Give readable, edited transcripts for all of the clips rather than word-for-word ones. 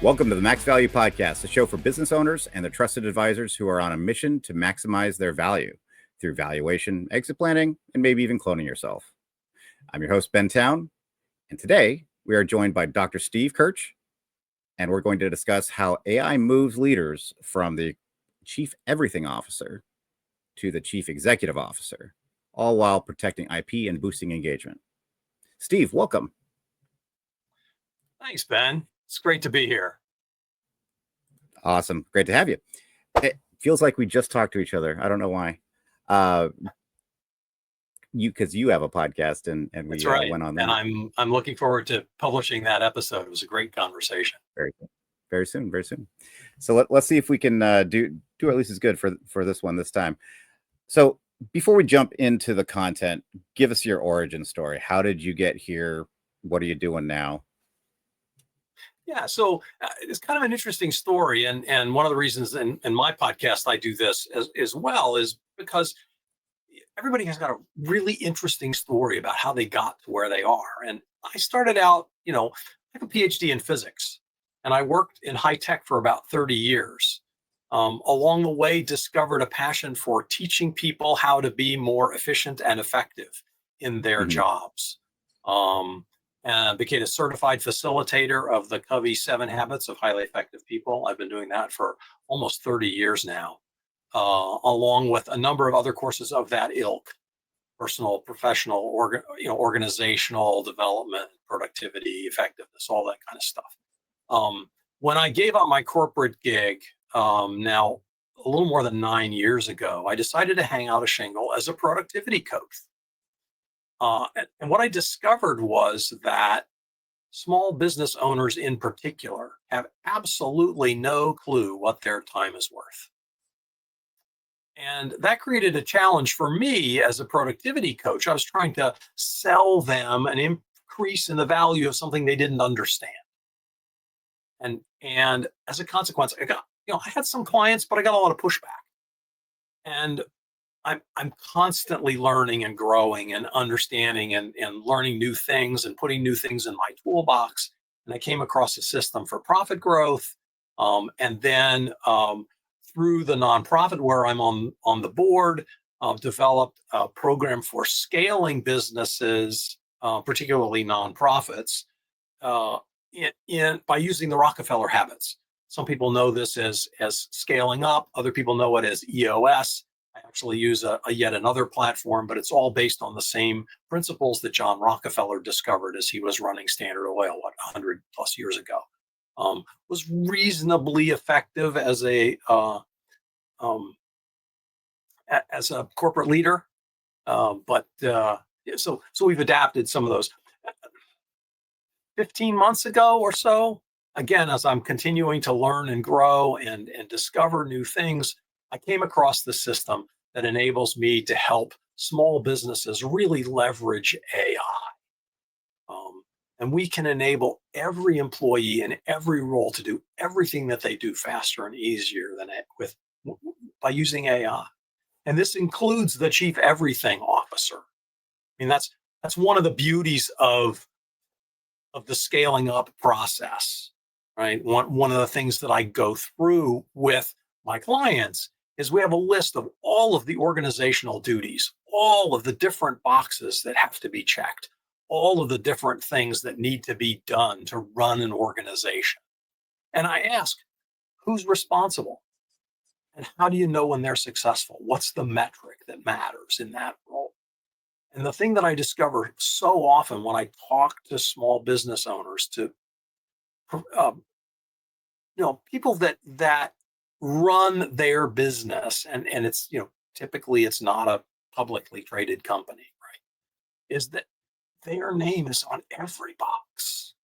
Welcome to the MaxValue Podcast, a show for business owners and their trusted advisors who are on a mission to maximize their value through valuation, exit planning, and maybe even cloning yourself. I'm your host, Ben Towne, and today we are joined by Dr. Steve Kirch, and we're going to discuss how AI moves leaders from the Chief Everything Officer to the Chief Executive Officer, all while protecting IP and boosting engagement. Steve, welcome. Thanks, Ben. It's great to be here. Awesome. Great to have you. It feels like we just talked to each other. I don't know why. Because you have a podcast and we That's right. went on that. And I'm looking forward to publishing that episode. It was a great conversation. Very soon. So let's see if we can do at least as good for this one this time. So before we jump into the content, give us your origin story. How did you get here? What are you doing now? Yeah, so it's kind of an interesting story. And one of the reasons in my podcast I do this as well is because everybody has got a really interesting story about how they got to where they are. And I started out, I have a PhD in physics, and I worked in high tech for about 30 years. Along the way, discovered a passion for teaching people how to be more efficient and effective in their jobs. Became a certified facilitator of the Covey 7 Habits of Highly Effective People. I've been doing that for almost 30 years now, along with a number of other courses of that ilk: personal, professional, organizational development, productivity, effectiveness, all that kind of stuff. When I gave up my corporate gig, now a little more than 9 years ago, I decided to hang out a shingle as a productivity coach. And what I discovered was that small business owners in particular have absolutely no clue what their time is worth. And that created a challenge for me as a productivity coach. I was trying to sell them an increase in the value of something they didn't understand. And as a consequence, I had some clients, but I got a lot of pushback. And I'm constantly learning and growing and understanding and learning new things and putting new things in my toolbox. And I came across a system for profit growth. And then through the nonprofit where I'm on the board, developed a program for scaling businesses, particularly nonprofits, by using the Rockefeller habits. Some people know this as scaling up. Other people know it as EOS. I actually use a yet another platform, but it's all based on the same principles that John Rockefeller discovered as he was running Standard Oil, 100 plus years ago. Was reasonably effective as a corporate leader, so we've adapted some of those. 15 months ago or so, again, as I'm continuing to learn and grow and discover new things, I came across the system that enables me to help small businesses really leverage AI. And we can enable every employee in every role to do everything that they do faster and easier by using AI. And this includes the Chief Everything Officer. I mean, that's one of the beauties of the scaling up process, right? One of the things that I go through with my clients is we have a list of all of the organizational duties, all of the different boxes that have to be checked, all of the different things that need to be done to run an organization. And I ask, who's responsible? And how do you know when they're successful? What's the metric that matters in that role? And the thing that I discover so often when I talk to small business owners, to people that run their business, and it's typically it's not a publicly traded company, right? Is that their name is on every box,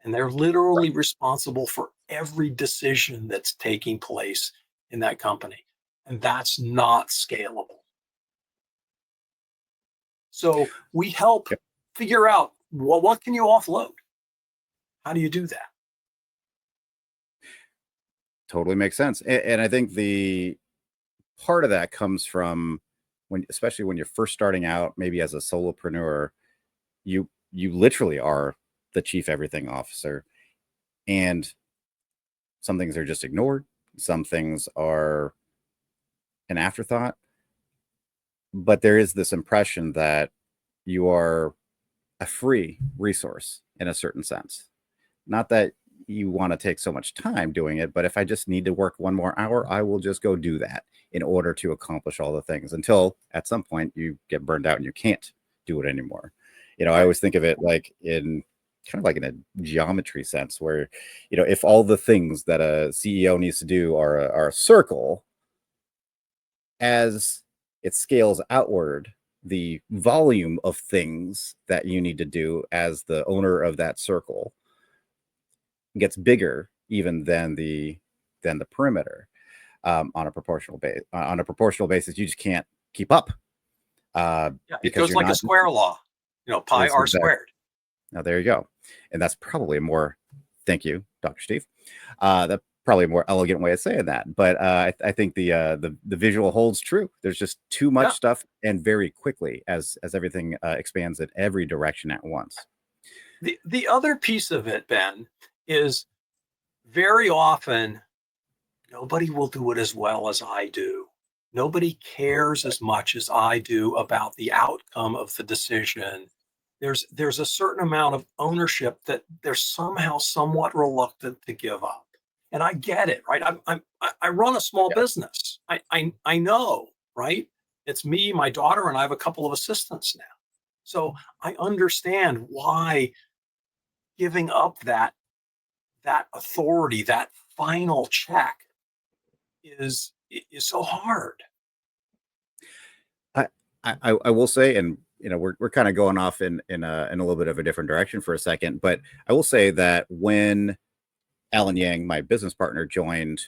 and they're literally responsible for every decision that's taking place in that company, and that's not scalable. So we help figure out, well, what can you offload? How do you do that? Totally makes sense. And I think the part of that comes from especially when you're first starting out, maybe as a solopreneur, you literally are the Chief Everything Officer. And Some things are just ignored. Some things are an afterthought. But there is this impression that you are a free resource in a certain sense. Not that you want to take so much time doing it, but if I just need to work one more hour, I will just go do that in order to accomplish all the things until at some point you get burned out and you can't do it anymore. I always think of it like in kind of like in a geometry sense where, if all the things that a CEO needs to do are a circle, as it scales outward, the volume of things that you need to do as the owner of that circle gets bigger even than the perimeter. On a proportional basis, you just can't keep up. It Because goes like a square law, pi r squared. Now there you go, and that's probably a more, thank you, Dr. Steve. That's probably a more elegant way of saying that, but I think the visual holds true. There's just too much stuff, and very quickly as everything expands in every direction at once. The other piece of it, Ben, is very often nobody will do it as well as I do. Nobody cares as much as I do about the outcome of the decision. There's a certain amount of ownership that they're somehow somewhat reluctant to give up. And I get it, right? I run a small business. I know, right? It's me, my daughter, and I have a couple of assistants now. So I understand why giving up that authority, that final check is so hard. I will say, and we're kind of going off in a little bit of a different direction for a second, but I will say that when Alan Yang, my business partner, joined,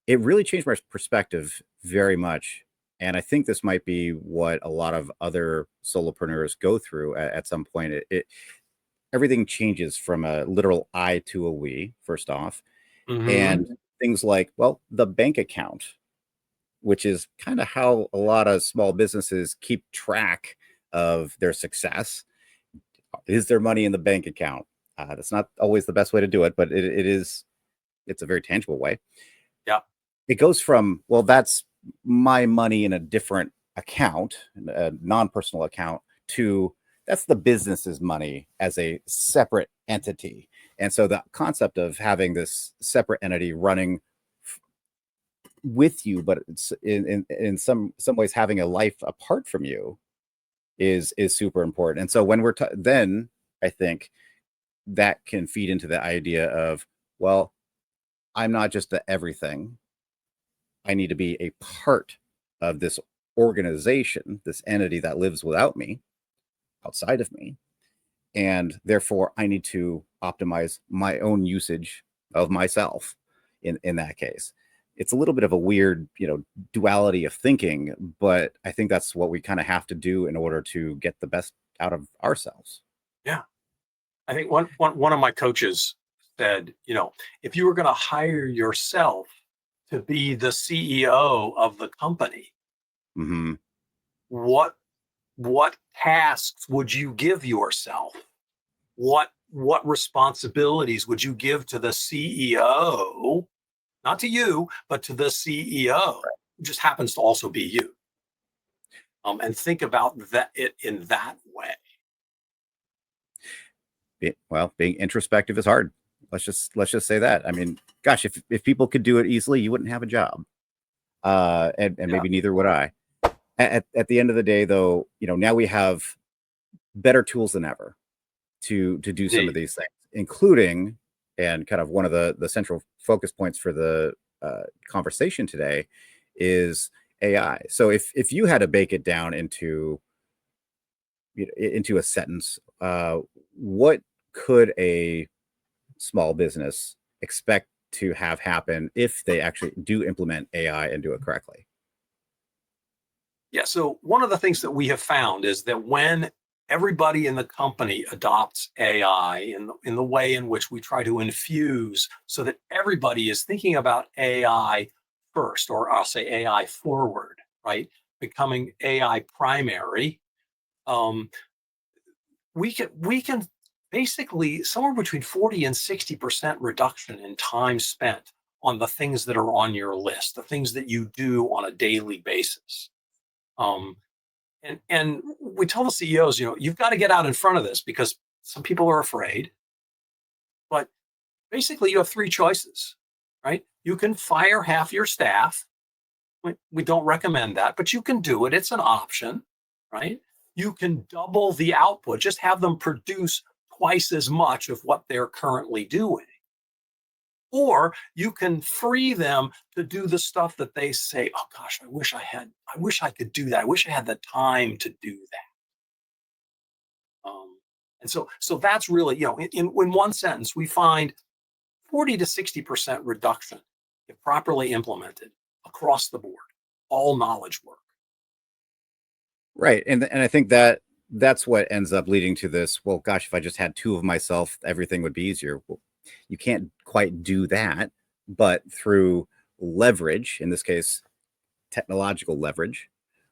it really changed my perspective very much. And I think this might be what a lot of other solopreneurs go through at some point. Everything changes from a literal I to a we, first off. Mm-hmm. And things like, well, the bank account, which is kind of how a lot of small businesses keep track of their success. Is there money in the bank account? That's not always the best way to do it, but it's a very tangible way. Yeah. It goes from, well, that's my money in a different account, a non-personal account, to that's the business's money as a separate entity. And so the concept of having this separate entity running with you, but it's in some ways having a life apart from you is super important. And so when we're then I think that can feed into the idea of, well, I'm not just the everything. I need to be a part of this organization, this entity that lives without me, outside of me. And therefore, I need to optimize my own usage of myself in that case. It's a little bit of a weird, duality of thinking, but I think that's what we kind of have to do in order to get the best out of ourselves. Yeah. I think one of my coaches said, if you were going to hire yourself to be the CEO of the company, Mm-hmm. what tasks would you give yourself? What responsibilities would you give to the CEO? Not to you, but to the CEO, who just happens to also be you. And think about it in that way. Being introspective is hard. Let's just say that. I mean, gosh, if people could do it easily, you wouldn't have a job. And maybe neither would I. At the end of the day, though, now we have better tools than ever to do some of these things, including, and kind of one of the central focus points for the conversation today is AI. So if you had to bake it down into a sentence, what could a small business expect to have happen if they actually do implement AI and do it correctly? Yeah. So one of the things that we have found is that when everybody in the company adopts AI in the way in which we try to infuse so that everybody is thinking about AI first, or I'll say AI forward, right? Becoming AI primary. We can basically somewhere between 40 and 60% reduction in time spent on the things that are on your list, the things that you do on a daily basis. And we tell the CEOs, you've got to get out in front of this because some people are afraid. But basically, you have three choices, right? You can fire half your staff. We don't recommend that, but you can do it. It's an option, right? You can double the output, just have them produce twice as much of what they're currently doing. Or you can free them to do the stuff that they say, oh gosh, I wish I could do that. I wish I had the time to do that. And so that's really, in one sentence, we find 40 to 60% reduction if properly implemented across the board, all knowledge work. Right. And I think that's what ends up leading to this. Well, gosh, if I just had two of myself, everything would be easier. Well, you can't quite do that, but through leverage, in this case, technological leverage,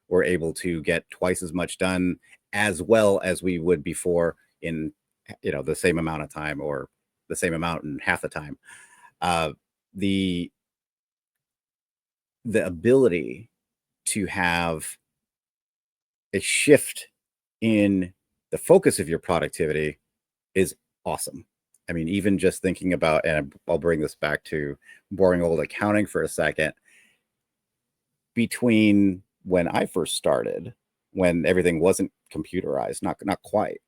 we're able to get twice as much done as well as we would before in, the same amount of time, or the same amount in half the time. The ability to have a shift in the focus of your productivity is awesome. I mean, even just thinking about, and I'll bring this back to boring old accounting for a second, between when I first started, when everything wasn't computerized, not quite,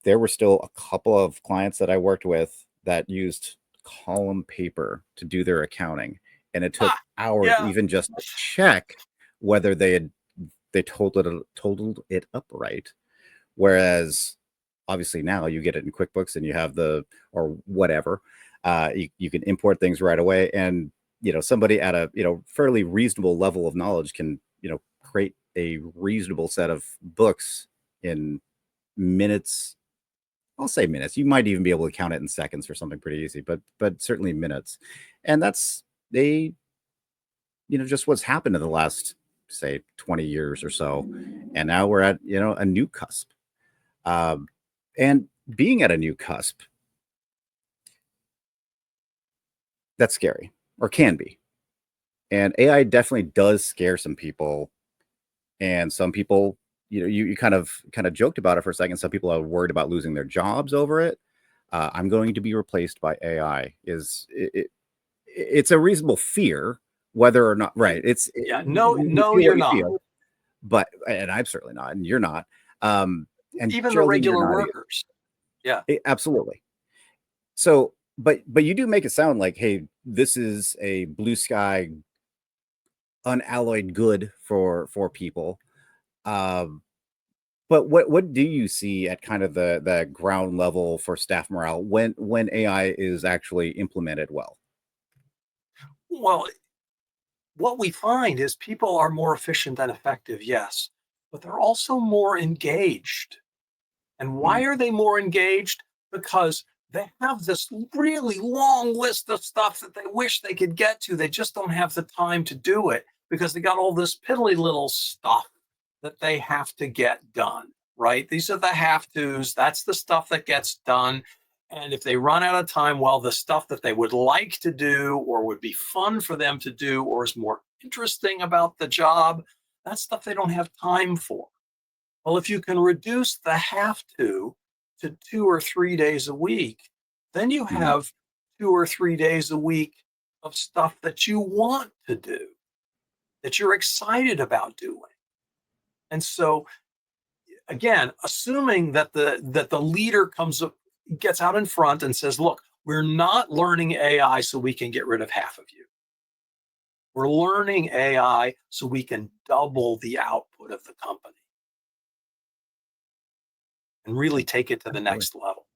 there were still a couple of clients that I worked with that used column paper to do their accounting. And it took hours even just to check whether they totaled it up right. Whereas obviously now you get it in QuickBooks and you have or whatever, you can import things right away. And, somebody at a, fairly reasonable level of knowledge can, create a reasonable set of books in minutes. I'll say minutes. You might even be able to count it in seconds for something pretty easy, but certainly minutes. And that's just what's happened in the last, say, 20 years or so. And now we're at, a new cusp. And being at a new cusp, that's scary, or can be. And AI definitely does scare some people. And some people, you kind of joked about it for a second. Some people are worried about losing their jobs over it. I'm going to be replaced by AI. It's a reasonable fear, whether or not, right? No, you're not. But, and I'm certainly not, and you're not. And even the regular workers. Yeah, absolutely. So, but you do make it sound like, hey, this is a blue sky, unalloyed good for people. But what do you see at kind of the ground level for staff morale when AI is actually implemented well? Well, what we find is people are more efficient and effective, yes, but they're also more engaged. And why are they more engaged? Because they have this really long list of stuff that they wish they could get to. They just don't have the time to do it because they got all this piddly little stuff that they have to get done, right? These are the have-tos. That's the stuff that gets done. And if they run out of time, well, the stuff that they would like to do or would be fun for them to do or is more interesting about the job, that's stuff they don't have time for. Well, if you can reduce the have-to 2 or 3 days a week, then you have 2 or 3 days a week of stuff that you want to do, that you're excited about doing. And so, again, assuming that the leader gets out in front and says, look, we're not learning AI so we can get rid of half of you. We're learning AI so we can double the output of the company and really take it to the next level.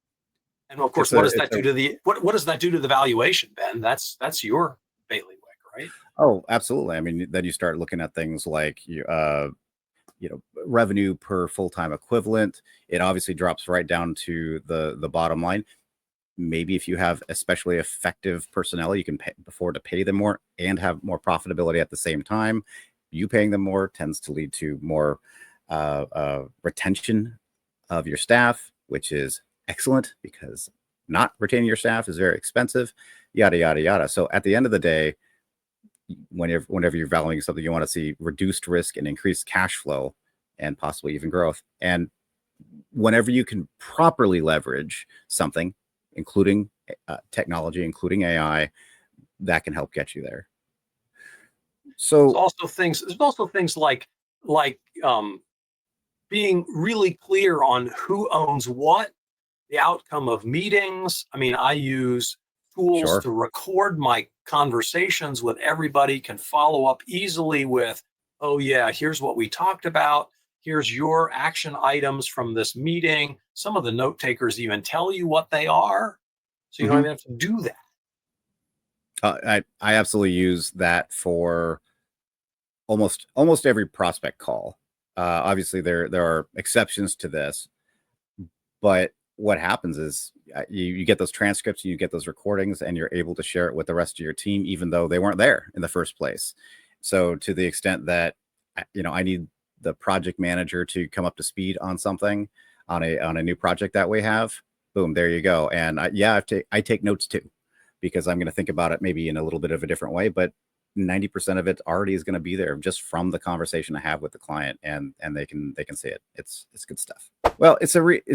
And of course, what does that do to the valuation, Ben? That's your bailiwick, right? Oh, absolutely. I mean, then you start looking at things like revenue per full-time equivalent. It obviously drops right down to the bottom line. Maybe if you have especially effective personnel, you can afford to pay them more and have more profitability at the same time. You paying them more tends to lead to more retention of your staff, which is excellent because not retaining your staff is very expensive. yada, yada, yada. So at the end of the day, whenever you're valuing something, you want to see reduced risk and increased cash flow and possibly even growth. And whenever you can properly leverage something, including technology, including AI, that can help get you there. So There's also things like being really clear on who owns what, the outcome of meetings. I mean, I use tools sure. to record my conversations with everybody, can follow up easily with, oh yeah, here's what we talked about. Here's your action items from this meeting. Some of the note takers even tell you what they are. So you don't Mhm. even have to do that. I absolutely use that for almost every prospect call. Obviously, there are exceptions to this, but what happens is you get those transcripts, you get those recordings, and you're able to share it with the rest of your team, even though they weren't there in the first place. So to the extent that I need the project manager to come up to speed on something on a new project that we have, boom, there you go. And I take notes too, because I'm going to think about it maybe in a little bit of a different way, but 90% of it already is going to be there just from the conversation I have with the client, and they can see it. It's good stuff. Well, it's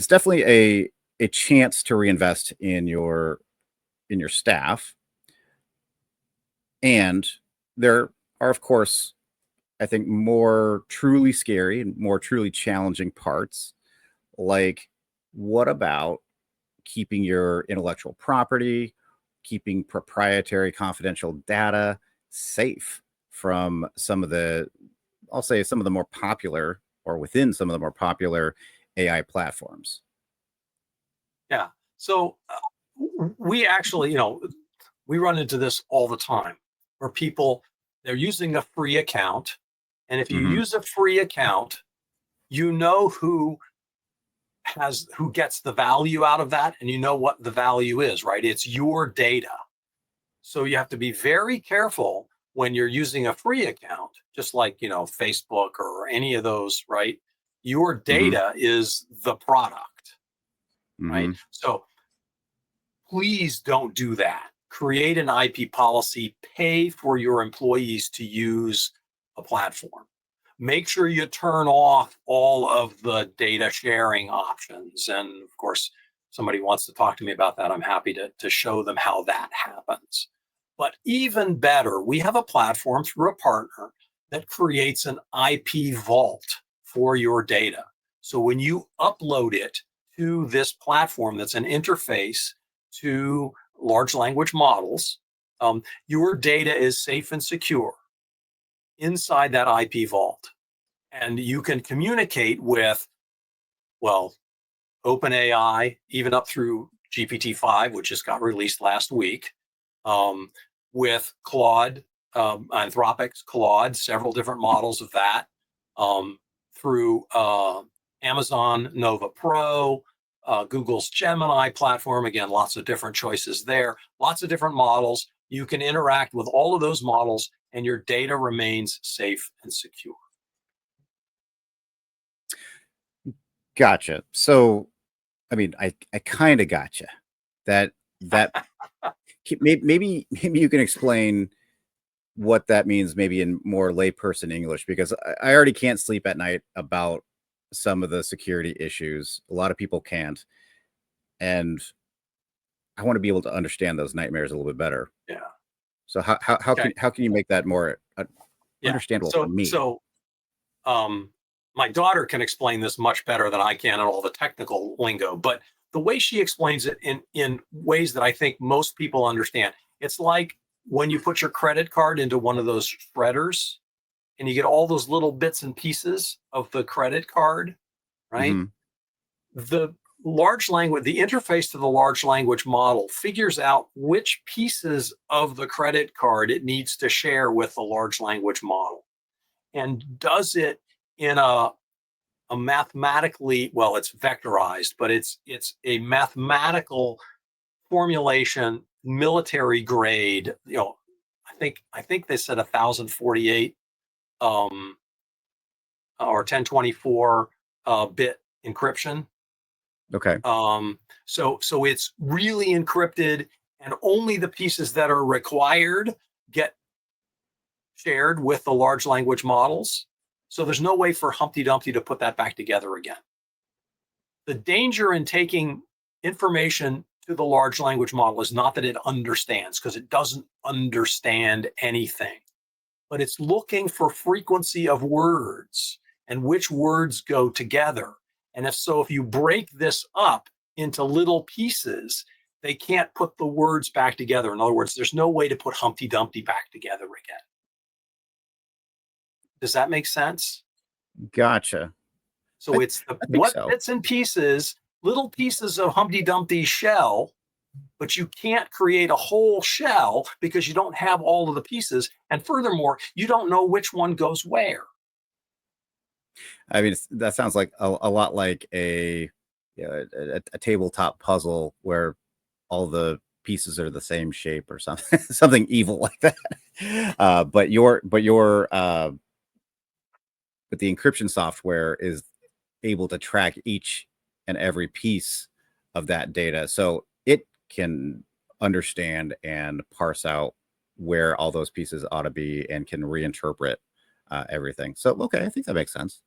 definitely a chance to reinvest in your staff, and there are, of course, I think, more truly scary and more truly challenging parts. Like, what about keeping your intellectual property, keeping proprietary confidential data safe from I'll say some of the more popular, or within some of the more popular AI platforms? Yeah. So we actually, we run into this all the time where they're using a free account. And if you Hmm. use a free account, you know who gets the value out of that, and you know what the value is, right? It's your data. So you have to be very careful when you're using a free account, just like, Facebook or any of those, right? Your Hmm. data is the product, right? Hmm. So please don't do that. Create an IP policy, pay for your employees to use a platform. Make sure you turn off all of the data sharing options. And of course, somebody wants to talk to me about that, I'm happy to show them how that happens. But even better, we have a platform through a partner that creates an IP vault for your data. So when you upload it to this platform that's an interface to large language models, your data is safe and secure inside that IP vault. And you can communicate with, well, OpenAI, even up through GPT-5, which just got released last week, with Claude, Anthropic's Claude, several different models of that, through Amazon Nova Pro, Google's Gemini platform. Again, lots of different choices there, lots of different models. You can interact with all of those models, and your data remains safe and secure. Gotcha. So, I mean, I kind of gotcha that maybe you can explain what that means, maybe in more layperson English, because I already can't sleep at night about some of the security issues. A lot of people can't, and I want to be able to understand those nightmares a little bit better. Yeah. So how Okay. can you make that more Yeah. understandable for So me? so um, my daughter can explain this much better than I can and all the technical lingo, but the way she explains it in ways that I think most people understand, it's like when you put your credit card into one of those shredders and you get all those little bits and pieces of the credit card, right? Hmm. The the interface to the large language model figures out which pieces of the credit card it needs to share with the large language model, and does it in a mathematically, well, it's vectorized, but it's a mathematical formulation, military grade. I think they said 1048 or 1024 bit encryption. Okay. So it's really encrypted. and only the pieces that are required get shared with the large language models. So there's no way for Humpty Dumpty to put that back together again. The danger in taking information to the large language model is not that it understands, because it doesn't understand anything, but it's looking for frequency of words and which words go together. And if you break this up into little pieces, they can't put the words back together. In other words, there's no way to put Humpty Dumpty back together again. Does that make sense? Gotcha. So it's what bits and pieces, little pieces of Humpty Dumpty's shell, but you can't create a whole shell because you don't have all of the pieces. And furthermore, you don't know which one goes where. I mean, that sounds like a lot like a tabletop puzzle where all the pieces are the same shape or something, something evil like that. But the encryption software is able to track each and every piece of that data, so it can understand and parse out where all those pieces ought to be and can reinterpret everything. So, okay, I think that makes sense.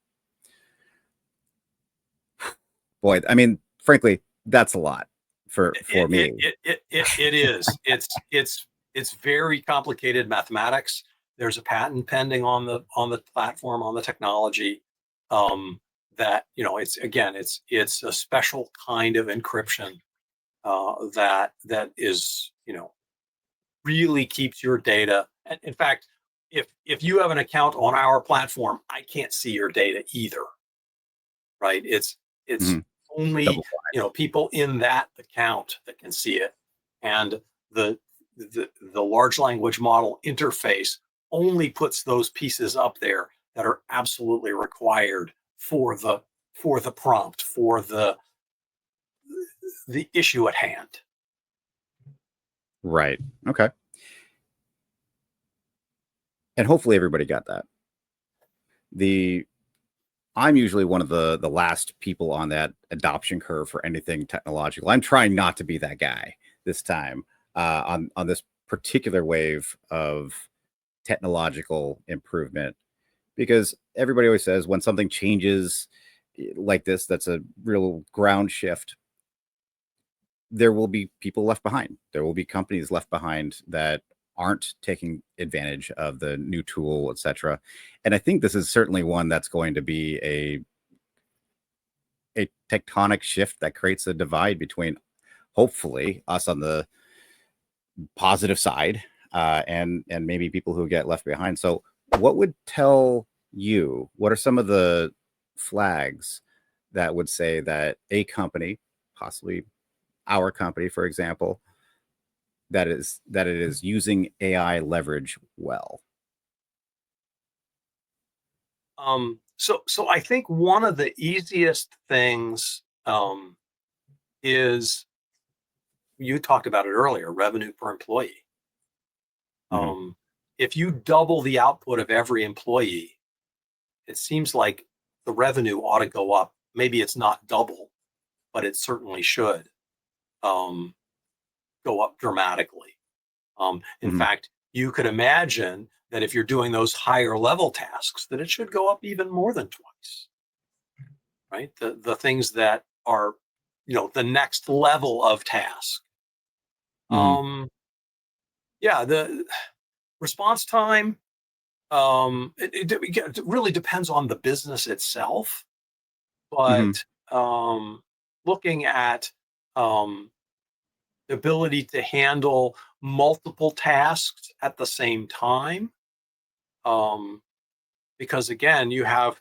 Boy, I mean, frankly, that's a lot for me. It is. It's very complicated mathematics. There's a patent pending on the platform, on the technology. That it's a special kind of encryption that is really keeps your data. And in fact, if you have an account on our platform, I can't see your data either. Right? It's only people in that account that can see it, and the large language model interface only puts those pieces up there that are absolutely required for the prompt, for the issue at hand. Right. Okay. And hopefully everybody got that. I'm usually one of the last people on that adoption curve for anything technological. I'm trying not to be that guy this time on this particular wave of technological improvement, because everybody always says when something changes like this, that's a real ground shift, there will be people left behind. There will be companies left behind that aren't taking advantage of the new tool, etc. And I think this is certainly one that's going to be a tectonic shift that creates a divide between, hopefully, us on the positive side and maybe people who get left behind. So what would tell you, what are some of the flags that would say that a company, possibly our company, for example, that it is using AI leverage well? So I think one of the easiest things is, you talked about it earlier, revenue per employee. If you double the output of every employee, it seems like the revenue ought to go up. Maybe it's not double, but it certainly should go up dramatically. In fact, you could imagine that if you're doing those higher level tasks, that it should go up even more than twice, right? The things that are, the next level of task. The response time, it really depends on the business itself, but looking at the ability to handle multiple tasks at the same time, because again, you have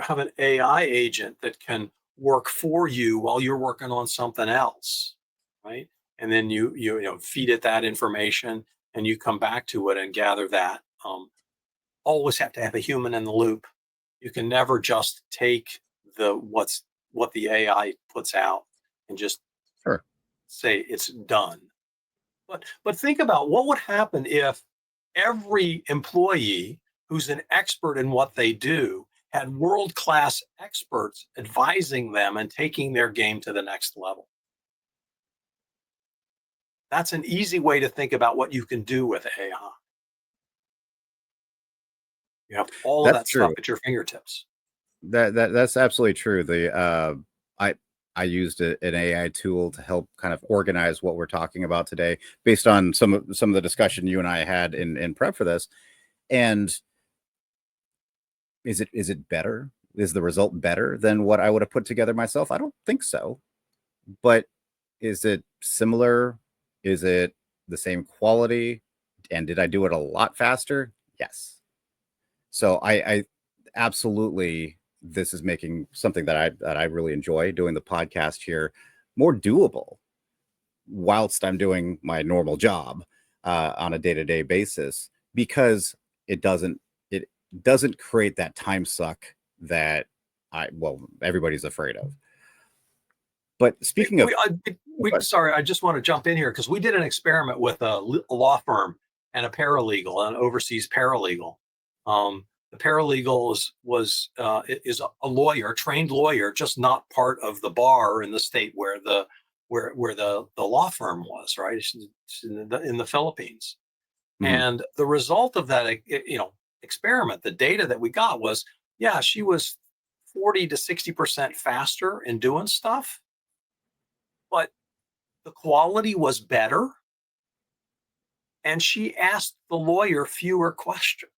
an AI agent that can work for you while you're working on something else, right? And then you feed it that information, and you come back to it and gather that. Always have to have a human in the loop. You can never just take what the AI puts out and just say it's done. But think about what would happen if every employee who's an expert in what they do had world-class experts advising them and taking their game to the next level. That's an easy way to think about what you can do with AI. You have all of That's that stuff true. at your fingertips. That's absolutely true. I I used an AI tool to help kind of organize what we're talking about today, based on some of the discussion you and I had in prep for this. And is it better? Is the result better than what I would have put together myself? I don't think so. But is it similar? Is it the same quality? And did I do it a lot faster? Yes. So I absolutely, this is making something that I really enjoy doing, the podcast here, more doable whilst I'm doing my normal job on a day-to-day basis, because it doesn't create that time suck that everybody's afraid of. But speaking of, Sorry, I just want to jump in here because we did an experiment with a law firm and a paralegal, an overseas paralegal. The paralegal is a lawyer, trained lawyer, just not part of the bar in the state where the law firm was. Right, it's in the Philippines. Mhm. And the result of that, experiment, the data that we got was, yeah, she was 40 to 60% faster in doing stuff, but the quality was better, and she asked the lawyer fewer questions.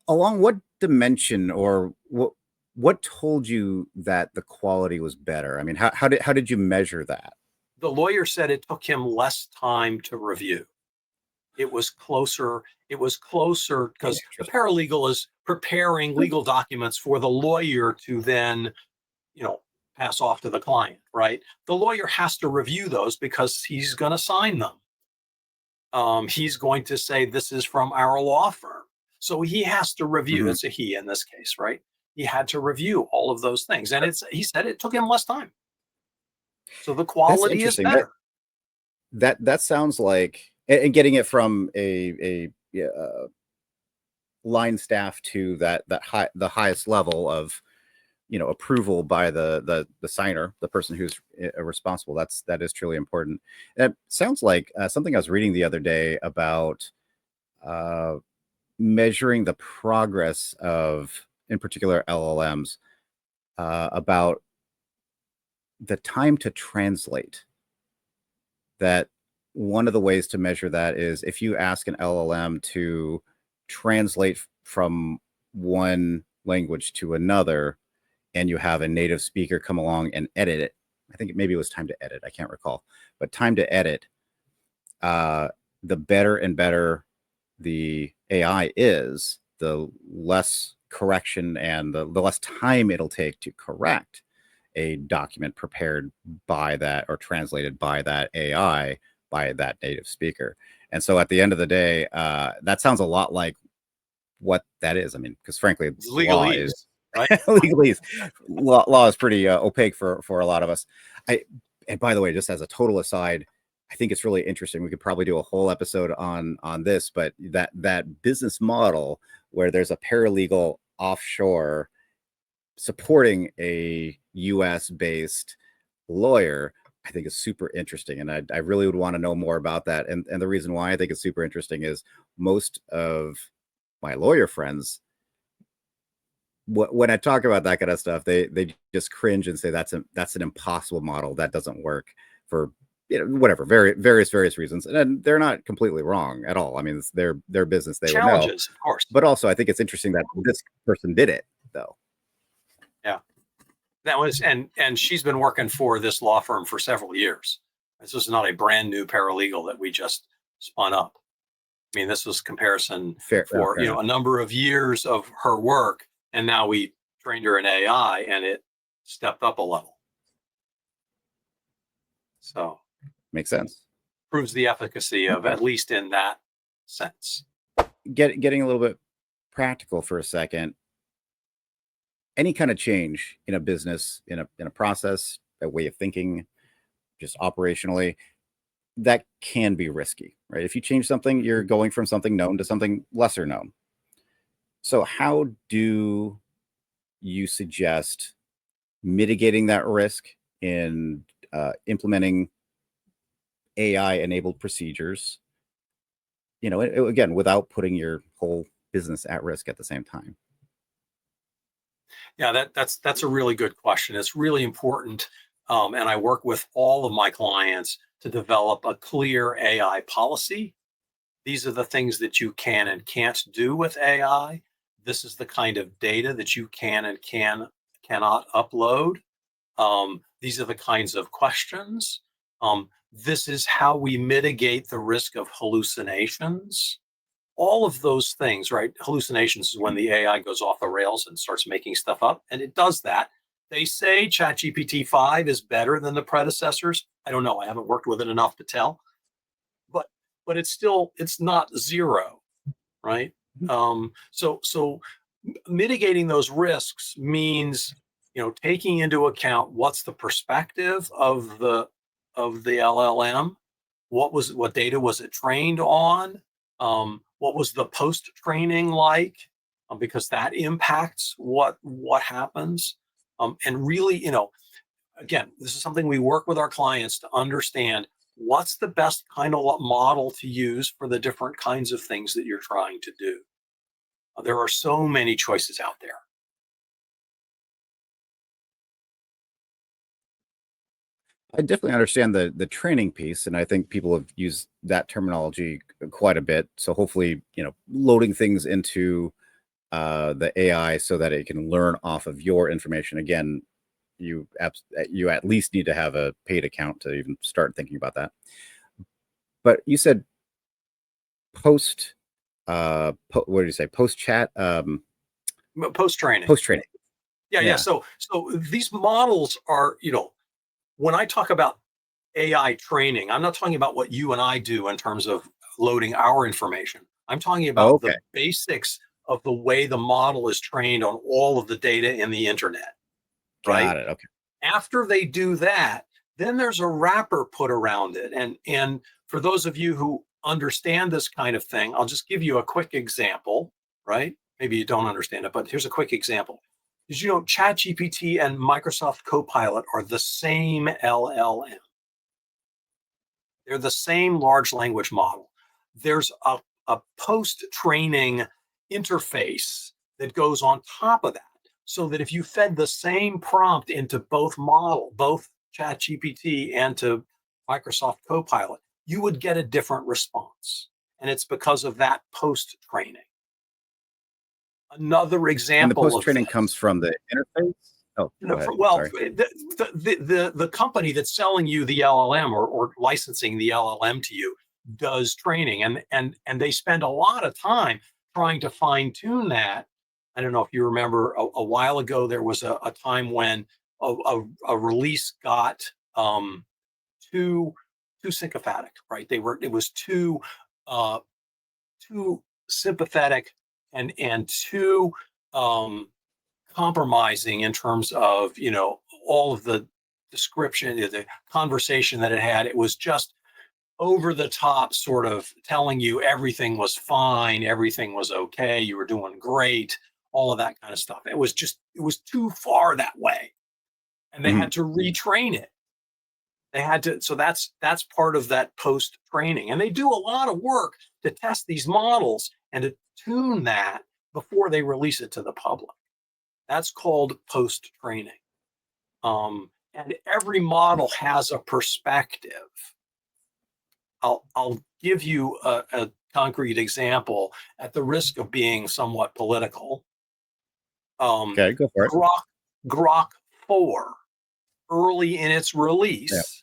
Along what dimension, or what told you that the quality was better? I mean, how did you measure that? The lawyer said it took him less time to review. It was closer. It was closer because the Interesting. paralegal is preparing legal documents for the lawyer to then, pass off to the client, right? The lawyer has to review those because he's going to sign them. He's going to say, this is from our law firm. So he has to review. Mhm. It's a he in this case, right? He had to review all of those things. And he said it took him less time. So the That's quality is interesting. That better. that that sounds like, and getting it from a yeah, line staff to the highest level of approval by the signer, the person who's responsible. That is truly important. And it sounds like something I was reading the other day about uh, measuring the progress of, in particular, LLMs, about the time to translate. That one of the ways to measure that is if you ask an LLM to translate from one language to another, and you have a native speaker come along and edit it. I think maybe it was time to edit. I can't recall, but time to edit. Uh, the better and better the AI is, the less correction and the less time it'll take to correct a document prepared by that or translated by that AI, by that native speaker. And so at the end of the day, that sounds a lot like what that is. I mean, because frankly, It's law is legalese, right? legalese. Law is pretty opaque for a lot of us. And by the way, just as a total aside, I think it's really interesting. We could probably do a whole episode on this, but that business model where there's a paralegal offshore supporting a US based lawyer, I think is super interesting. And I really would want to know more about that. And the reason why I think it's super interesting is most of my lawyer friends, when I talk about that kind of stuff, they just cringe and say that's an impossible model, that doesn't work for whatever various reasons, and they're not completely wrong at all. I mean, it's their business, they would know. Challenges, of course. But also, I think it's interesting that this person did it, though. Yeah. That was, and she's been working for this law firm for several years. This is not a brand new paralegal that we just spun up. I mean, this was comparison Fair, for, fair enough. a number of years of her work. And now we trained her in AI and it stepped up a level. So Makes sense. proves the efficacy of, Okay. at least in that sense. Getting a little bit practical for a second. Any kind of change in a business, in a process, a way of thinking, just operationally, that can be risky, right? If you change something, you're going from something known to something lesser known. So how do you suggest mitigating that risk in implementing AI enabled procedures, again, without putting your whole business at risk at the same time? Yeah, that's a really good question. It's really important, and I work with all of my clients to develop a clear AI policy. These are the things that you can and can't do with AI. This is the kind of data that you can and cannot upload. These are the kinds of questions. This is how we mitigate the risk of hallucinations. All of those things, right? Hallucinations is when the AI goes off the rails and starts making stuff up, and it does that. They say ChatGPT 5 is better than the predecessors. I don't know. I haven't worked with it enough to tell, but it's not zero, right? Mhm. So mitigating those risks means taking into account what's the perspective of the LLM, what data was it trained on, what was the post training like, because that impacts what happens, and really, again, this is something we work with our clients to understand what's the best kind of model to use for the different kinds of things that you're trying to do. There are so many choices out there. I definitely understand the training piece, and I think people have used that terminology quite a bit. So hopefully, loading things into the AI so that it can learn off of your information. Again, you at least need to have a paid account to even start thinking about that. But you said post, what did you say? Post chat, Post training. post training. Yeah. Yeah. So these models are, when I talk about AI training, I'm not talking about what you and I do in terms of loading our information. I'm talking Oh, about okay. the basics of the way the model is trained on all of the data in the internet, right? Got it. Okay. After they do that, then there's a wrapper put around it. And for those of you who understand this kind of thing, I'll just give you a quick example, right? Maybe you don't understand it, but here's a quick example. Did you know ChatGPT and Microsoft Copilot are the same LLM? They're the same large language model. There's a post-training interface that goes on top of that, so that if you fed the same prompt into both ChatGPT and to Microsoft Copilot, you would get a different response. And it's because of that post-training. Another And the example post of training comes this, from the interface. Oh, go ahead. well, Sorry. the company that's selling you the LLM, or licensing the LLM to you, does training, and they spend a lot of time trying to fine tune that. I don't know if you remember, a while ago there was a time when a release got too sycophantic, right? It was uh, too sympathetic, and too um, compromising in terms of all of the description, the conversation that it had. It was just over the top, sort of telling you everything was fine, everything was okay, you were doing great, all of that kind of stuff. It was too far that way, and they Mhm. had to retrain it. They had to. So that's part of that post training, and they do a lot of work to test these models and to tune that before they release it to the public. That's called post training. And every model has a perspective. I'll give you a concrete example at the risk of being somewhat political. Um, Okay, go for it. Grok, Grok 4, early in its Yeah. release,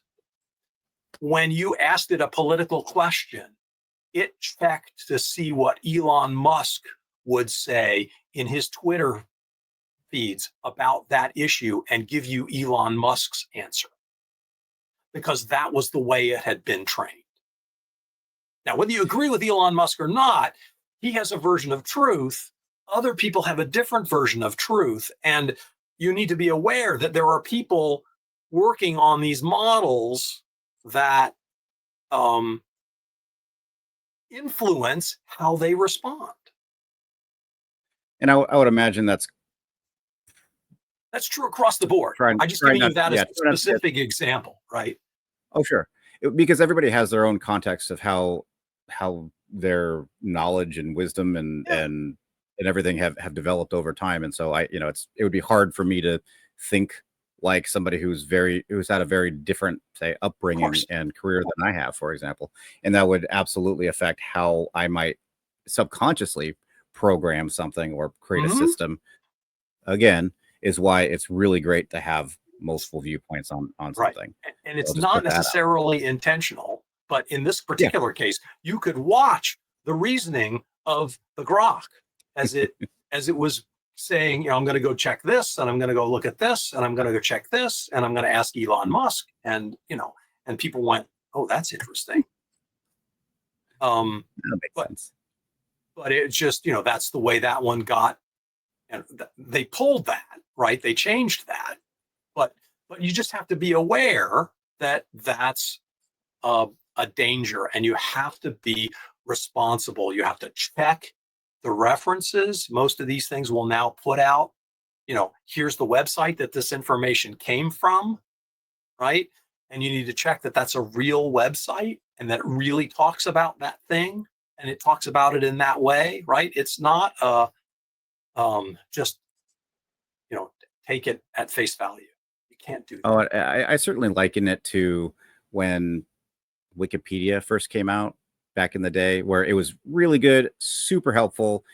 when you asked it a political question, it checked to see what Elon Musk would say in his Twitter feeds about that issue and give you Elon Musk's answer, because that was the way it had been trained. Now, whether you agree with Elon Musk or not, he has a version of truth. Other people have a different version of truth. And you need to be aware that there are people working on these models that um, influence how they respond. And I would imagine that's That's true across the board. trying I'm just trying giving not you that yeah, as a try not to get specific example, right? oh, sure. because everybody has their own context of how their knowledge and wisdom Yeah. and everything have developed over time. And so it would be hard for me to think like somebody who's had a very different, say, upbringing and career than I have, for example. And that would absolutely affect how I might subconsciously program something or create a system. Again, is why it's really great to have multiple viewpoints on something. And it's not necessarily intentional, but in this particular case, you could watch the reasoning of the grok as it was saying, I'm going to go check this, and I'm going to go look at this, and I'm going to go check this, and I'm going to ask Elon Musk, and and people went, oh, that's interesting. That makes sense. But it just, that's the way that one got, and they pulled that, right? They changed that, but you just have to be aware that that's a danger, and you have to be responsible. You have to check the references. Most of these things will now put out, here's the website that this information came from, right? And you need to check that that's a real website and that it really talks about that thing and it talks about it in that way, right? It's not just, take it at face value. You can't do that. Oh, I certainly liken it to when Wikipedia first came out back in the day, where it was really good, super helpful,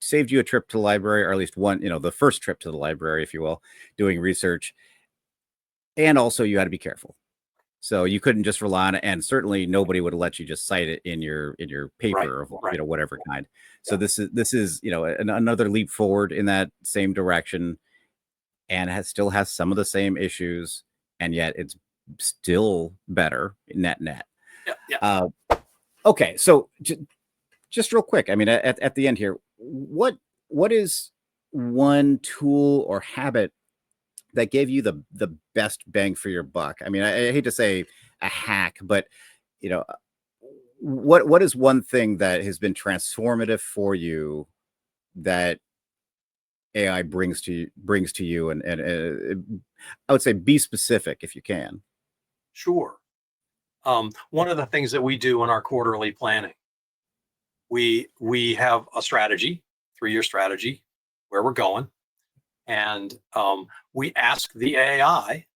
saved you a trip to the library, or at least one, the first trip to the library, if you will, doing research. And also you had to be careful. So you couldn't just rely on it, and certainly nobody would let you just cite it in your paper of whatever kind. So this is another leap forward in that same direction, and still has some of the same issues, and yet it's still better net. Okay, so just real quick, I mean, at the end here, what is one tool or habit that gave you the best bang for your buck? I mean, I hate to say a hack, but what is one thing that has been transformative for you that AI brings to you, and I would say be specific if you can. Sure. One of the things that we do in our quarterly planning, we have a strategy, 3-year strategy, where we're going, and we ask the AI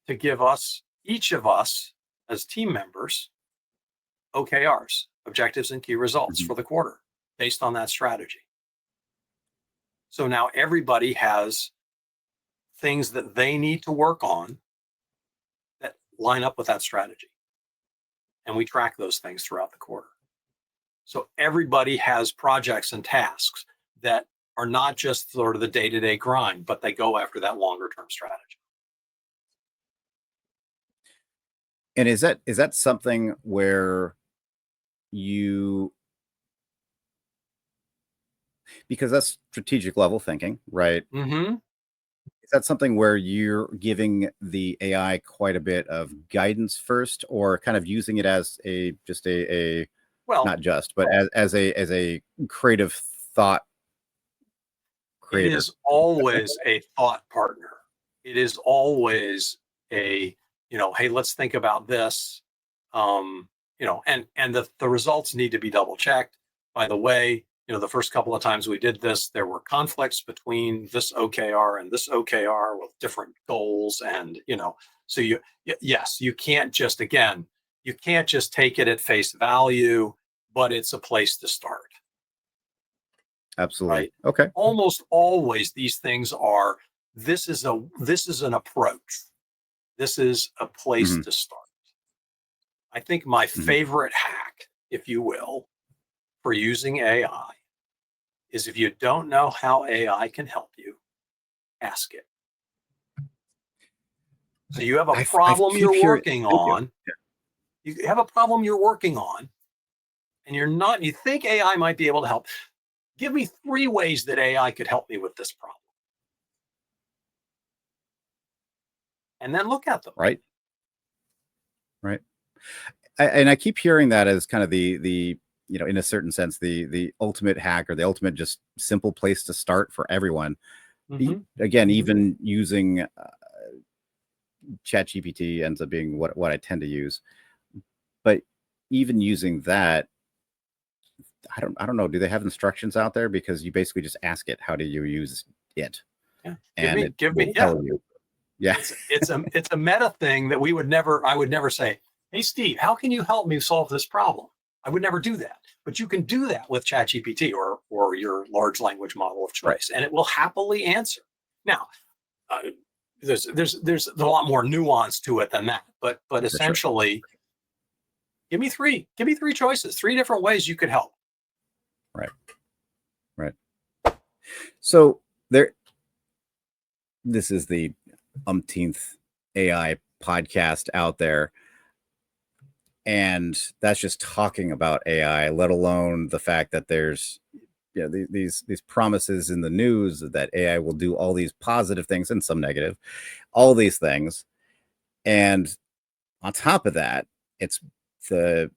to give us, each of us as team members, OKRs, objectives and key results for the quarter based on that strategy. So now everybody has things that they need to work on that line up with that strategy. And we track those things throughout the quarter. So everybody has projects and tasks that are not just sort of the day-to-day grind, but they go after that longer-term strategy. And is that something where because that's strategic level thinking, right? Mm-hmm. Is that something where you're giving the AI quite a bit of guidance first, or kind of using it as not just, but as a creative thought creator? It is always a thought partner. It is always a, hey, let's think about this. And the results need to be double checked. By the way, the first couple of times we did this, there were conflicts between this OKR and this OKR with different goals. And, so you can't just, you can't just take it at face value, but it's a place to start. Absolutely. Right? Okay. Almost always these things are, this is an approach. This is a place to start. I think my favorite hack, if you will, for using AI is, if you don't know how AI can help you, ask it. So you have a problem you're working on. You have a problem you're working on, and you think AI might be able to help. Give me 3 ways that AI could help me with this problem. And then look at them. Right. And I keep hearing that as kind of the in a certain sense, the ultimate hack, or the ultimate just simple place to start for everyone. Again, even using ChatGPT ends up being what I tend to use. But even using that, I don't know. Do they have instructions out there? Because you basically just ask it, how do you use it? Yeah. And it Give will me, yeah. tell you. Yeah. It's a meta thing that I would never say, hey Steve, how can you help me solve this problem? I would never do that. But you can do that with ChatGPT or your large language model of Right. choice, and it will happily answer. Now, there's a lot more nuance to it than that, but For sure. essentially, give me three choices, three different ways you could help. Right. Right. So this is the umpteenth AI podcast out there. And that's just talking about AI, let alone the fact that there's these promises in the news that AI will do all these positive things and some negative, all these things. And on top of that, it's the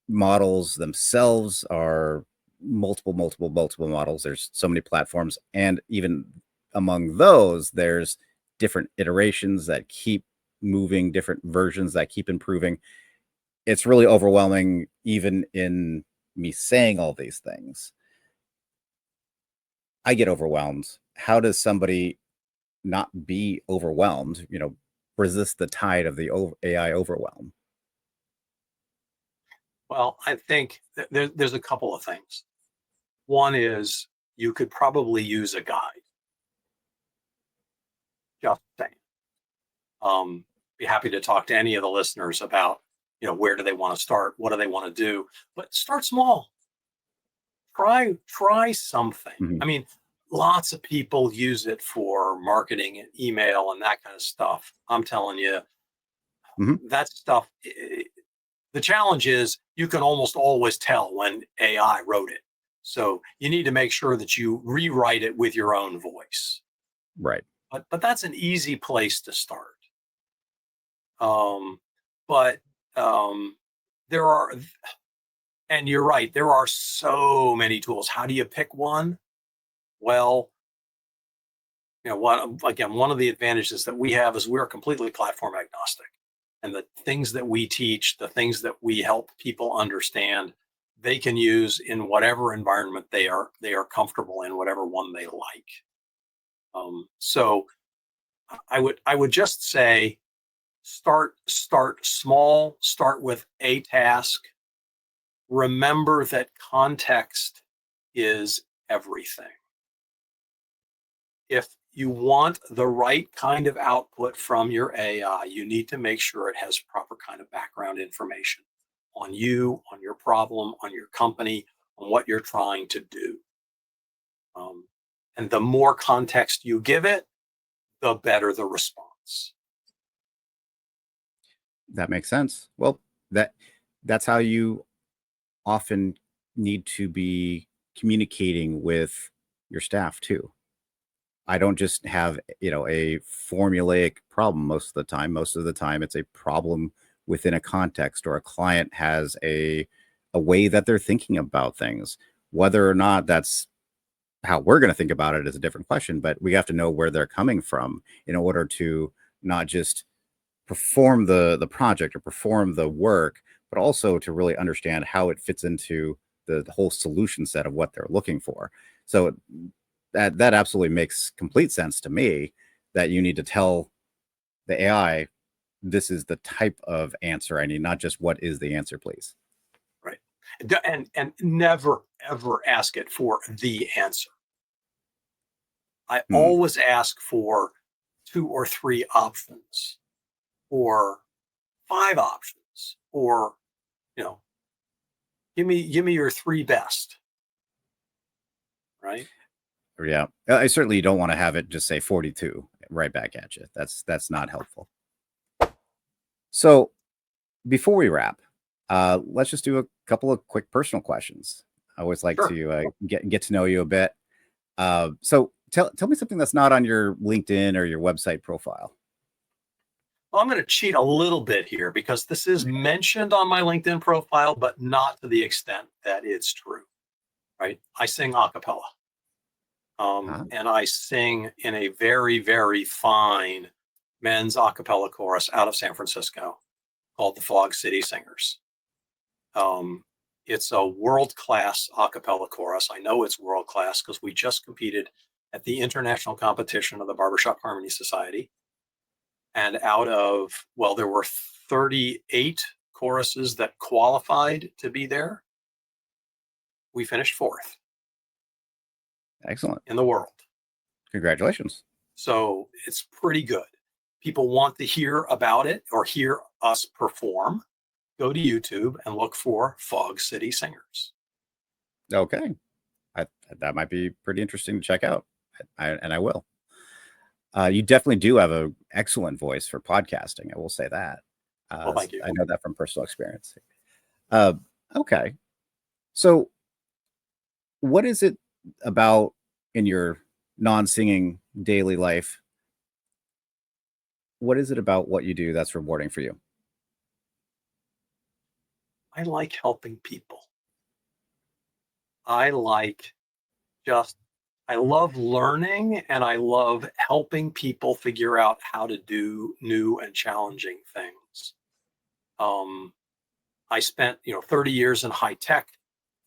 models themselves are multiple models. There's so many platforms, and even among those, there's different iterations that keep moving, different versions that keep improving. It's really overwhelming, even in me saying all these things. I get overwhelmed. How does somebody not be overwhelmed? Resist the tide of the AI overwhelm. Well, I think there's a couple of things. One is you could probably use a guide. Just saying. Be happy to talk to any of the listeners about, where do they want to start? What do they want to do? But start small. Try something. Mhm. I mean, lots of people use it for marketing and email and that kind of stuff. I'm telling you, Mhm. that stuff. The challenge is you can almost always tell when AI wrote it. So you need to make sure that you rewrite it with your own voice. Right. But that's an easy place to start. But there are, and you're right, there are so many tools. How do you pick one? Well, one of the advantages that we have is we're completely platform agnostic. And the things that we teach, the things that we help people understand, they can use in whatever environment they are comfortable in, whatever one they like. So I would just say start small, start with a task. Remember that context is everything. If you want the right kind of output from your AI, you need to make sure it has proper kind of background information on you, on your problem, on your company, on what you're trying to do. And the more context you give it, the better the response. That makes sense. Well, that's how you often need to be communicating with your staff too. I don't just have, a formulaic problem most of the time. Most of the time it's a problem within a context, or a client has a way that they're thinking about things. Whether or not that's how we're going to think about it is a different question, but we have to know where they're coming from in order to not just perform the project or perform the work, but also to really understand how it fits into the whole solution set of what they're looking for. So that absolutely makes complete sense to me, that you need to tell the AI, this is the type of answer I need, not just what is the answer, please. Right. And never, ever ask it for the answer. I always ask for 2 or 3 options, or 5 options, or, give me your 3 best. Right. Yeah. I certainly don't want to have it just say 42 right back at you. That's not helpful. So before we wrap, let's just do a couple of quick personal questions. I always like Sure. to get to know you a bit. So tell me something that's not on your LinkedIn or your website profile. Well, I'm going to cheat a little bit here because this is mentioned on my LinkedIn profile, but not to the extent that it's true. Right. I sing a cappella. And I sing in a very, very fine men's a cappella chorus out of San Francisco called the Fog City Singers. It's a world-class a cappella chorus. I know it's world-class because we just competed at the international competition of the Barbershop Harmony Society. And there were 38 choruses that qualified to be there. We finished 4th. Excellent. In the world. Congratulations. So it's pretty good. People want to hear about it or hear us perform. Go to YouTube and look for Fog City Singers. Okay. That might be pretty interesting to check out. I will. You definitely do have an excellent voice for podcasting. I will say that. Well, thank you. I know that from personal experience. Okay. So what is it about in your non-singing daily life? What is it about what you do that's rewarding for you? I like helping people. I love learning, and I love helping people figure out how to do new and challenging things. I spent 30 years in high tech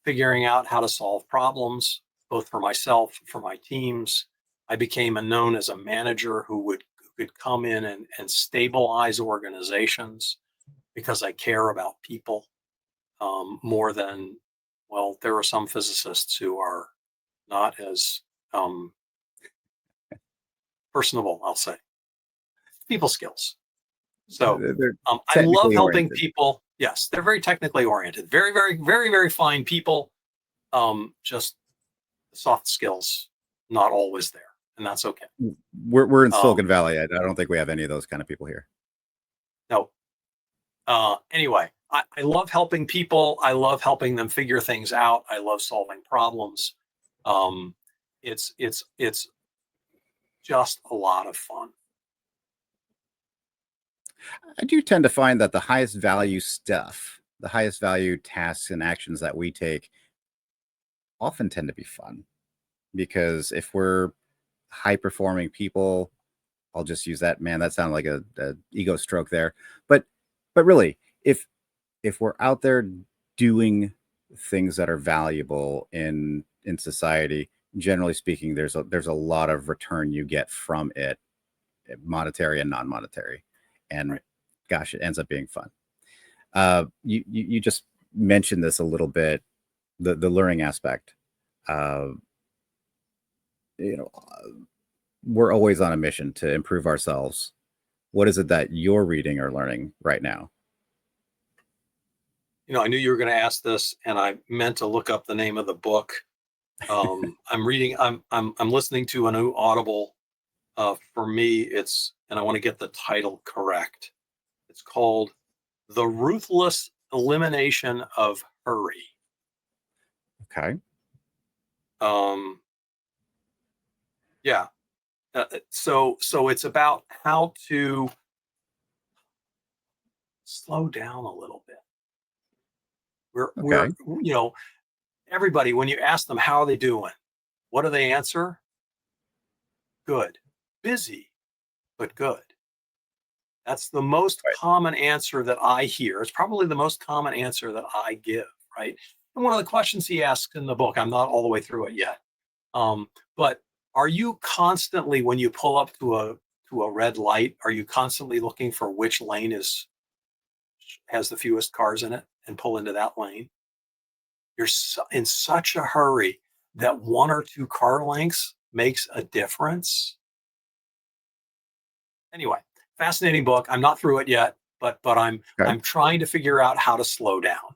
figuring out how to solve problems, both for myself, for my teams. I became known as a manager who could come in and stabilize organizations because I care about people more than, there are some physicists who are not as personable, I'll say. People skills. So I love helping people. Yes, they're very technically oriented. Very, very, very, very fine people. Just soft skills, not always there. And that's okay. We're in Silicon Valley. I don't think we have any of those kind of people here. No. Anyway, I love helping people. I love helping them figure things out. I love solving problems. It's just a lot of fun. I do tend to find that the highest value stuff, the highest value tasks and actions that we take often tend to be fun, because if we're high performing people, I'll just use that, man, that sounded like a ego stroke there. But really, if we're out there doing things that are valuable in society, generally speaking, there's a lot of return you get from it, monetary and non-monetary. And right. Gosh, it ends up being fun. You just mentioned this a little bit, the learning aspect. We're always on a mission to improve ourselves. What is it that you're reading or learning right now? I knew you were going to ask this, and I meant to look up the name of the book. I'm listening to a new Audible. For me, and I want to get the title correct. It's called The Ruthless Elimination of Hurry. Okay. Yeah. So it's about how to slow down a little bit. We're everybody, when you ask them how are they doing, what do they answer? Good. Busy, but good. That's the most common answer that I hear. It's probably the most common answer that I give, right? And one of the questions he asks in the book, I'm not all the way through it yet, but are you constantly, when you pull up to a red light, are you constantly looking for which lane has the fewest cars in it and pull into that lane? You're in such a hurry that 1 or 2 car lengths makes a difference. Anyway, fascinating book. I'm not through it yet, but I'm trying to figure out how to slow down.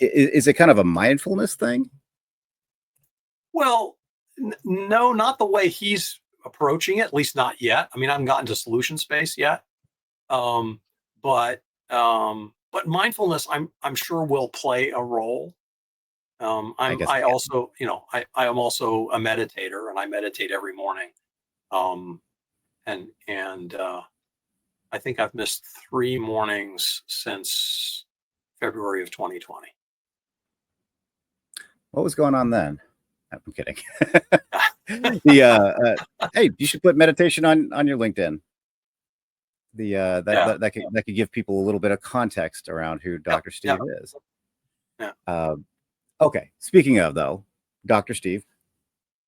Is it kind of a mindfulness thing? Well, no, not the way he's approaching it, at least not yet. I mean, I haven't gotten to solution space yet. But mindfulness, I'm sure will play a role. I am also a meditator, and I meditate every morning. And I think I've missed 3 mornings since February of 2020. What was going on then? I'm kidding. Hey, you should put meditation on your LinkedIn. that could give people a little bit of context around who Dr. Steve is. Yeah. Okay. Speaking of, though, Dr. Steve,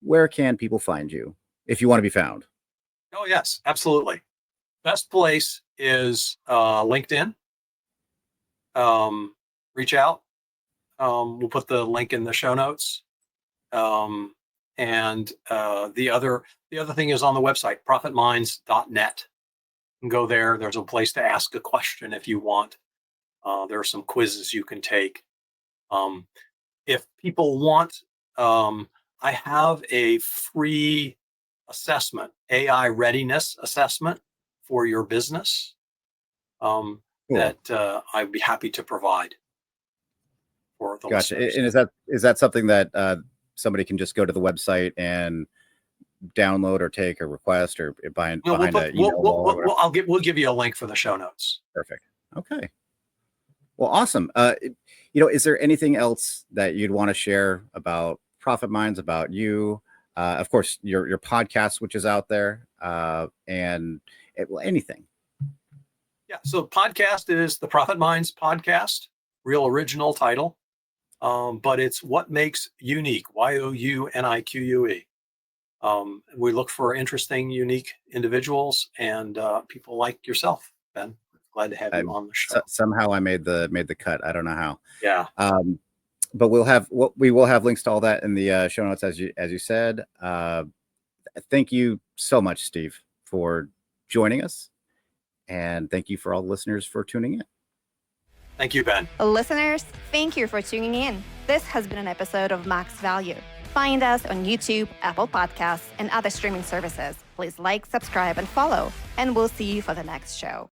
where can people find you if you want to be found? Oh, yes, absolutely. Best place is LinkedIn. Reach out. We'll put the link in the show notes. And the other thing is on the website, profitminds.net. You can go there. There's a place to ask a question if you want. There are some quizzes you can take. If people want, I have a free assessment, AI readiness assessment for your business Cool. that I'd be happy to provide for the Gotcha. listeners. And is that something that somebody can just go to the website and download or take or request or behind an email wall or whatever? We'll give you a link for the show notes. Perfect. Okay. Well, awesome. Is there anything else that you'd want to share about Profit Minds, about you? Of course, your podcast, which is out there, and anything. Yeah. So podcast is the Profit Minds Podcast, real original title. But it's What Makes Unique, YOUNIQUE. We look for interesting, unique individuals and people like yourself, Ben. Glad to have you on the show. Somehow I made the cut. I don't know how. Yeah. But we will have links to all that in the show notes, as you said. Thank you so much, Steve, for joining us, and thank you for all the listeners for tuning in. Thank you, Ben. Listeners, thank you for tuning in. This has been an episode of Max Value. Find us on YouTube, Apple Podcasts, and other streaming services. Please like, subscribe, and follow, and we'll see you for the next show.